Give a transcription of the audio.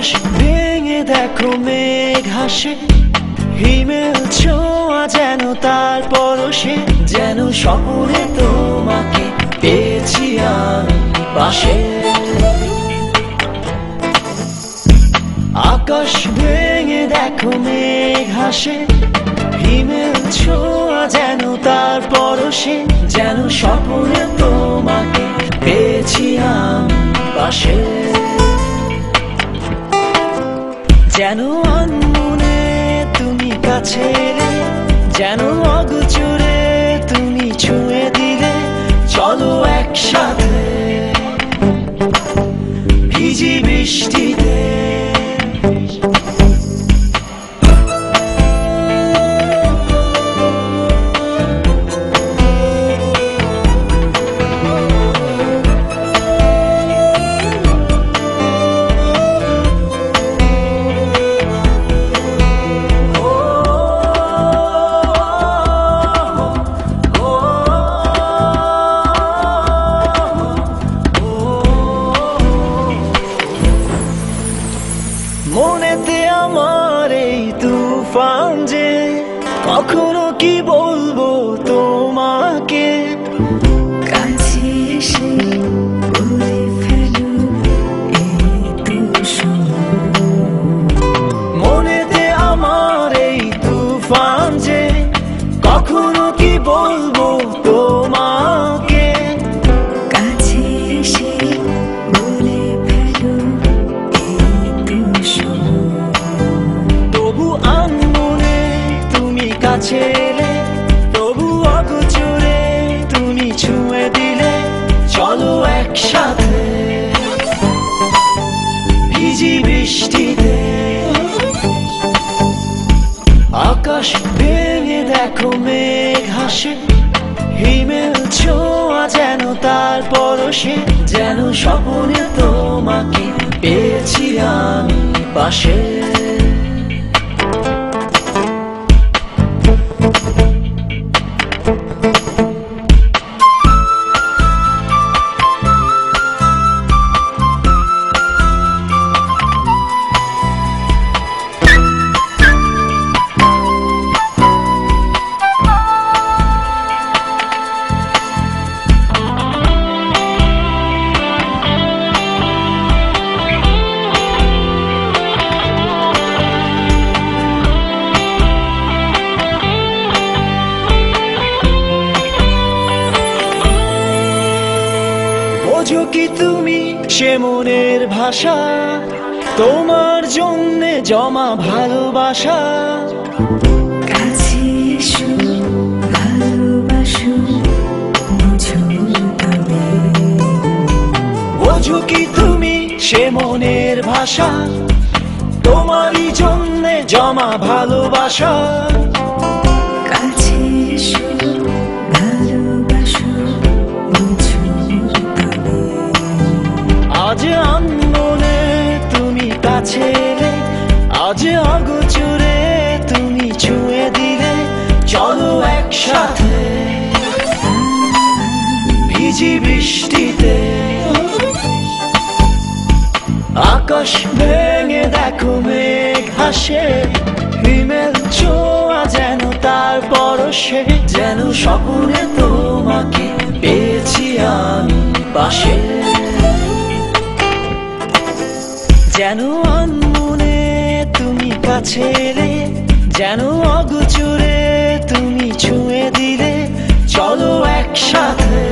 আকাশ ভেঙে দেখো মেঘ হাসে, হিমেল ছোঁয়া যেন তার পরশে, যেন স্বপ্নে তোমাকে পেয়েছি আমি পাশে। আকাশ ভেঙে দেখো মেঘ হাসে, হিমেল ছোঁয়া যেন তার পরশে, যেন স্বপ্নে তোমাকে পেয়েছি আমি পাশে। যেন আনমনে তুমি কাছে এলে, যেন অগোচরে তুমি ছুঁয়ে দিলে, চলো একসাথে ভিজি বৃষ্টিতে। মনেতে আমার এই তুফান যে, কখনো কি বলবো তোমাকে, কাছে এসে বলে ফেলো এই তো মনেতে আমার এই তুফান যে, কখনো কি বলবো তোমাকে, কাছে এসে বলে ফেলো এই তো তবু আনমনে তুমি কাছে এলে, তবু অগোচরে তুমি ছুঁয়ে দিলে, চলো একসাথে ভিজি বৃষ্টিতে। আকাশ ভেঙে দেখো মেঘ হাসে, হিমেল ছোঁয়া যেন তার পরশে, যেন স্বপ্নে তোমাকে পেয়েছি আমি পাশে। বোঝো কি তুমি সে মনের ভাষা, তোমার জন্যে জমা ভালোবাসা, কাছে এসো ভালোবাসো বুঝো তবে। বোঝো কি তুমি সে মনের ভাষা, তোমারই জন্যে জমা ভালোবাসা, কাছে এসো ভালোবাসো বুঝো তবে। আজ আনমনে তুমি কাছে এলে, আজ অগোচরে তুমি ছুঁয়ে দিলে, চলো একসাথে ভিজি বৃষ্টিতে। আকাশ ভেঙে দেখো মেঘ হাসে, হিমেল ছোঁয়া যেন তার পরশে, যেন স্বপ্নে তোমাকে পেয়েছি আমি পাশে। যেন আনমনে তুমি কাছে এলে, যেন অগোচরে তুমি ছুঁয়ে দিলে, চলো একসাথে